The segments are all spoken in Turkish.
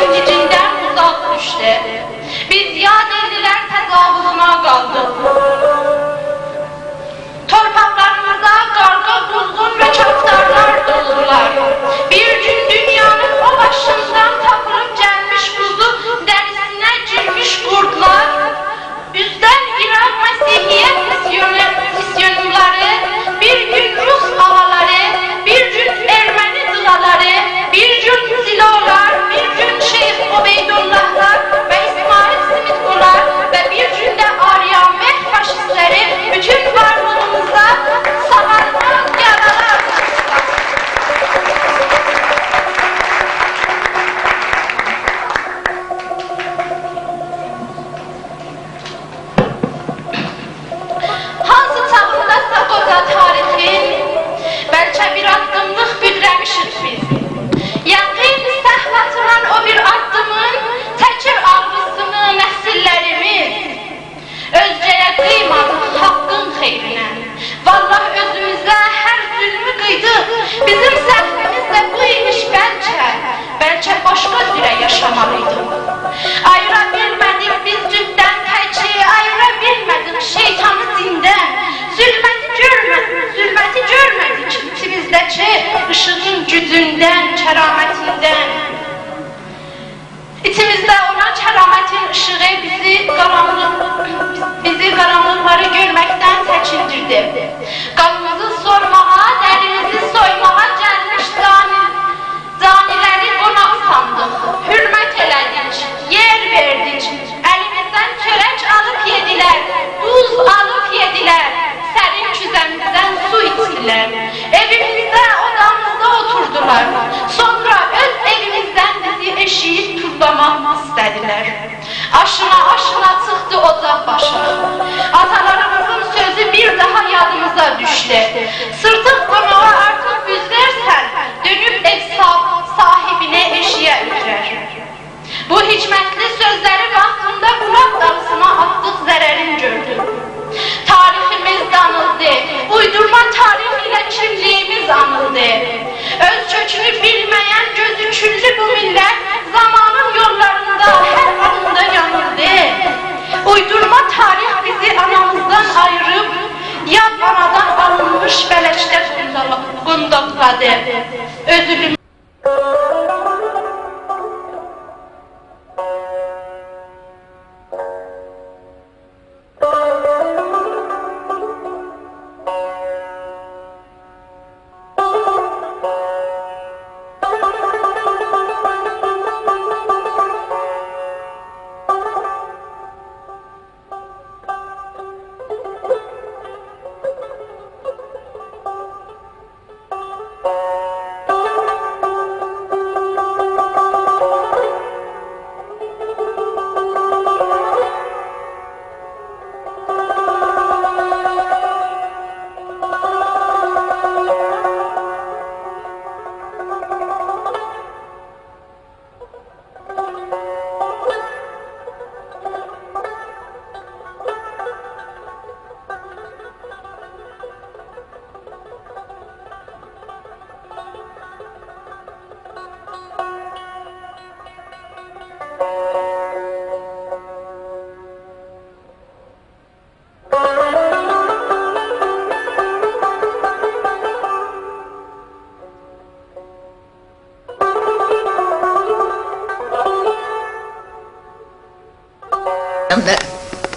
işin gücünden uzak düştü. Biz yad elliler tezahürüne kaldık. Torpaklarımıza karga, kuzgun ve çaftarlar doldular. Bir gün dünyanın o başından takılıp gelmiş kuzu derisine girmiş kurtlar, üstten Irak Mesihiyet misyonları, bir gün Rus ağaları, bir gün Ermeni dılaları, bir gün Zilolar, bir gün Şeyh Obeydullahlar ve İsmail Simitkolar ve bir gün de Aryamet faşistleri bütün varlığımıza savaşmaz yaralar. Hansı çağında Sakoza tarihin, belki bir addımlıq büdrəmişik biz. Yaqin səhvətindən o bir addımın təkir ağrısını nəsillərimiz. Özcəyə qıymadıq haqqın xeyrinə. Vallah özümüzə hər zülmü qıydıq. Bizim səhvimiz də bu imiş bəlkə başqa cürə yaşamalıydık. Ayıra bilmədik biz cübdən təki, ayıra bilmədik şeytanı dindən. Zülməti görmədik içimizdəki ışığın gücündən, kəramətindən. İçimizdə olan kəramətin ışığı bizi qaranlıqları görməkdən çəkindirdi. Qanımızı sormağa, dərimizi soymağa gəlmiş caniləri qonaq sandıq. Hürmət elədik, yer verdik, əlimizdən çörək alıb yedilər, duz alıb yedilər, sərin küzəmizdən su içdilər. Evimizdə, odamızda oturdular. Sonra öz evimizdən bizi eşiyib turlamaq istədilər. Aşına çıxdı ocaq başa. Atalarımızın sözü bir daha yadımıza düşdü. Sırtıq qonağa artıq büzlərsən, dönüb ev sahibinə eşiyə ücər. Bu hikmətli sözləri vaxtında qulaq dalısına atdıq, zərərin gördük. Tariximiz danıldı, uydurma tarix ilə kimliyimiz anıldı. Öz kökünü bilməyən gözü küllü bu millət zamanın yollarında hər anında yanıldı. Uydurma tarix bizi anamızdan ayırıb, yad anadan alınmış bələkdə qundaqladı. Özülüm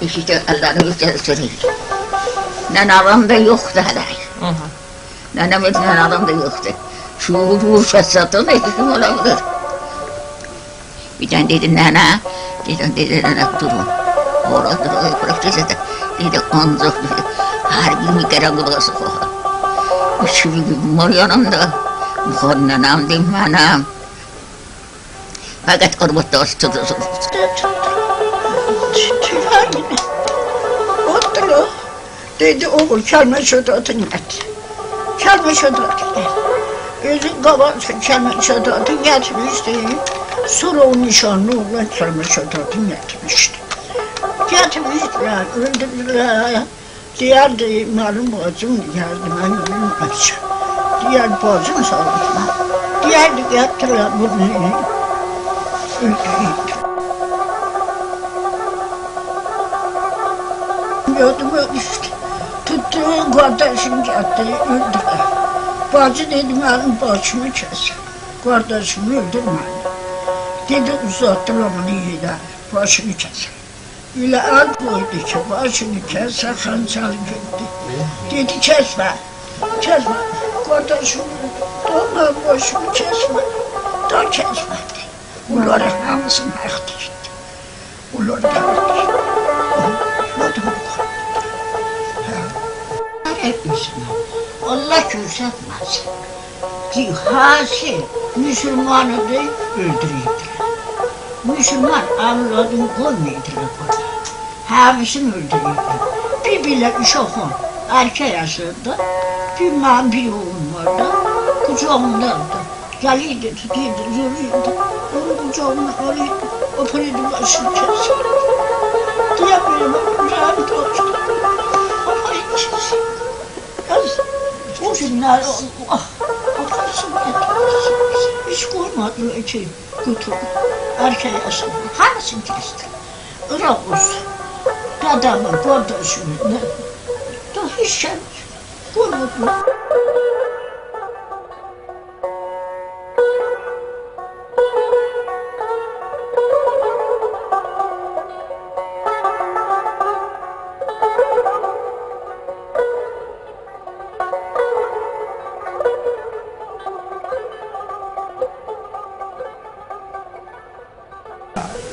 İşte Allah'ın sözü. Nenem de yoktu hele. Nenemin nenem de yoktu. Şu fırsatı ne dedim olabilir. Bir tane dedi nene, dedi nene durun. Orada durun, bıraktıysa da dedi onzuk dedi. Her gün bir kere kılası koyar. Şu bir yanımda, bu nenem değil nenem. Fakat orada tutuyordu. Oturdu. Dedi oğul kelme şödatını et. Kelme şödatını et. Özü kabası kelme şödatını getirmişti. Sonra o nişanlı oğlan kelme şödatını getirmişti. Getirmiştiler, öldürdüler. Diğer de malum bacım yardıma yürümez. Diğer bacım sağlıklı. Diğer de gettiler bunu. Gördüm işte. Tuttu kardeşim geldi öldürdü. Bacı dedim benim başımı kes. Kardeşimi öldürme. Dedi uzattı onu yiğiden. Başını kes. Öyle el koydu ki başını kes. Hançer gitti. Dedi kesme. Kesme. Kardeşim doğma başımı kesme. Da kesmedi. Onları hamısını yaktı gitti. Onları da yaktı. Allah göstermez. Cihası Müslümanı da öldürüyorlar. Müslüman avladını koymuyorlar burada. Hepsini öldürüyorlar. Bir bile uşağım erkek yaşında, bir ben bir oğlum vardı. Kucağımdaydı. Geliydi, tutuyordu, zoruyordu. Onu kucağımda alıyordu. O paraydı başını kesiyordu. Diyemiyorum, rahat olsun. Kafayı kesiyor. O günler Allah, kafasını getirmiş. Hiç koymadılar ki götürdü. Erkek yaşında, hangisini kesti? Irak olsun. Dadamın, kardeşimin, da hiç şey koymadılar.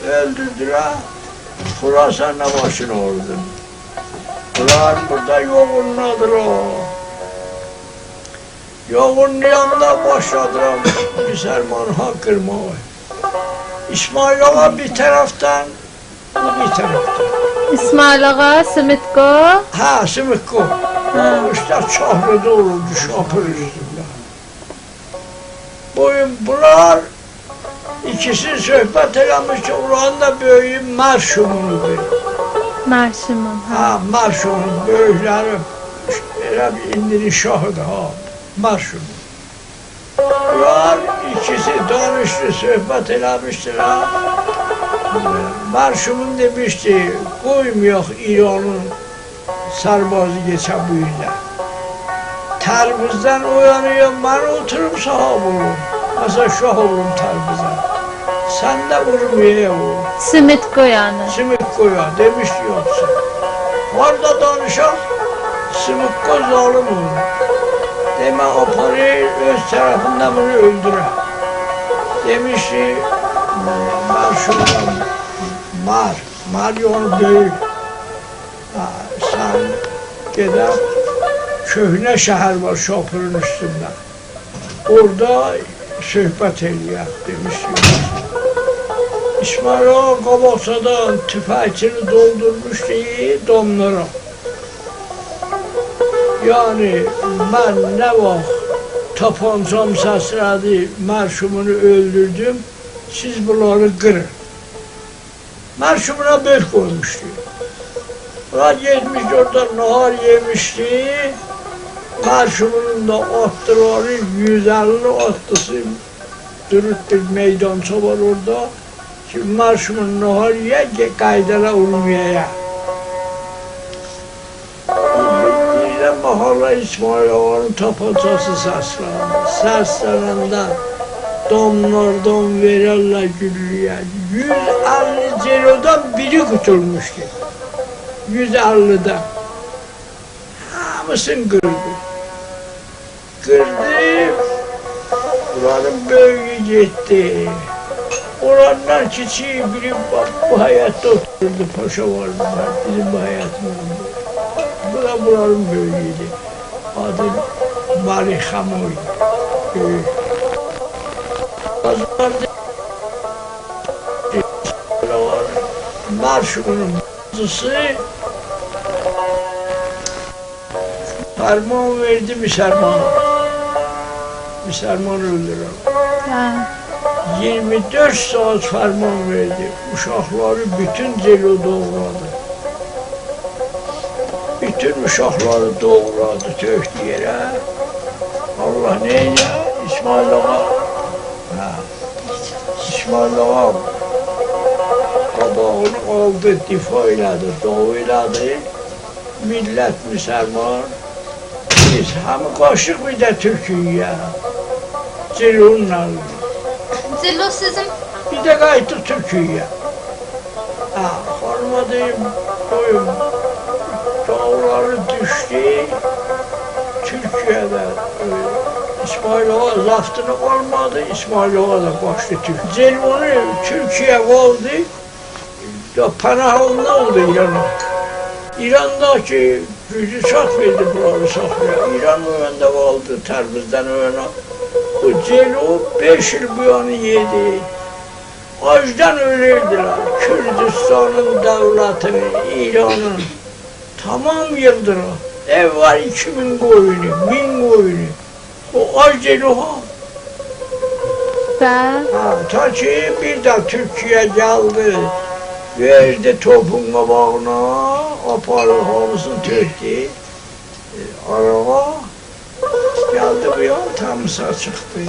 Öldürdüler, Khurasan'a başını vurdu. Ulan burada yoğunladır o. Yoğunun yanında başladılar Müslüman hakkırmağı. İsmail Ağa bir taraftan, bu bir taraftan. İsmail Ağa, Simitko. Ha, Simitko. İşte Çahlı'da olurdu, Şapır üstünde. Bunlar İkisi söhbət eləmişdi, ulan da böyüyüm marşumunu verir. Marşumun, Ha, marşumun böyükləri, elə bir indinin şahıdır, ha, marşumun. Ulan ikisi danışdı, söhbət eləmişdilər. Marşumun demişdi, qoymayaq İranın sərbazı geçə bu ilə. Tərbizdən uyanıyor, mən oturum sahab olum. Mesela şah olum Tərbizə. Sen de vurmaya o. Simitko yani. Simitko'ya demiş yoksa. Orada danışan Simitko zalim olur. Deme o parayı öz tarafından bunu öldürer. Demiş ki ben şuradan mar yolu büyük. Sen gider köhne şehir var Şapır'ın üstünde. Orada söhbət eləyək demiş yoksa. İsmail Ağa qabaqsadan tüfəkini doldurmuşdu domlara. Yani mən nə vaxt tapancam səslədi, mərşumunu öldürdüm, siz bunları qırın. Mərşumuna bel koymuşdu. Ulan gelmiş orada nahar yemişdi, mərşumunun da attıları 150 atlısı dürüt bir meydança var orada. Şimdi marşumun nahar ye, qaydala olmaya. Birdən mahalla İsmail Ağa'nın tapancası səsləndi. Səslənəndə domlardan verərlər güllüyə. 150 celodan biri qutulmuşdu. 150'den. Hamısını qırdı. Qırdı, buranın böyüyü getdi. Oranlar kiçiği biri bu hayatta otururdu, paşa vardı, bizim bu hayatımızda. Bu da buranın böyüğüydü. Adı Malik Hamoy. Böyük. Pazarda marşumunun bazısı ferman verdi Müslüman öldüren. 24 saat ferman verdi. Uşaqları bütün celo doğradı. Bütün uşaqları doğradı, töktü yere. Allah neyine? İsmail Ağa. İsmail Ağa Babağını aldı, difayladı, doğuyladı. Millet Müslüman. Biz hem koştuk bir de Türkiye'ye. Zilunla. Zillo sizin Bir de kayıttık Türkiye'ye. Hormadayım, koyun. Dağları düştü. Türkiye'de İsmail Ağa zaftını olmadı, İsmail Ağa da koştu Türkiye. Zilunu Türkiye oldu. Panahında oldu İran'a. İran'daki gücü çok verdi buraları saklaya. İran önünde oldu, Təbrizdən önə. O Celo 5 yıl bu yanı yedi. Açdan ölürdüler. Kürdistan'ın devletini, İran'ın tamam yıldıra. Ev var 2000 koyunu, 1000 koyunu. O aç Celo ha. Ta ki bir de Türkiye geldi. Verdi topun kabağına, aparı havlusunu töktü. Araba geldi bu yan Tamsa çıktı.